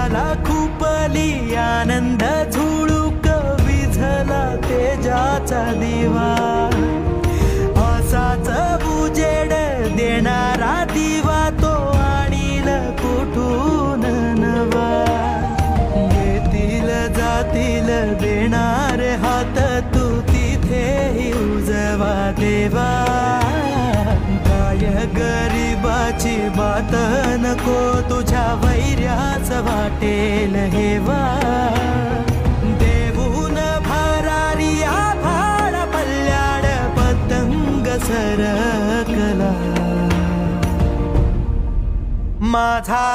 झाला खुपली आनंद झुळूक विझला तेजाचा दिवा असाच उजेड देणारा दिवा तो आणील कुठून नवा येतील जातील देणारे हात तू तिथेही उजवा देवा काय गरीबाची बात नको तुझ्या वैर्याच वाटेल हेवा देऊन भरारी आभाळ पल्ल्याड पतंग सरकला माझा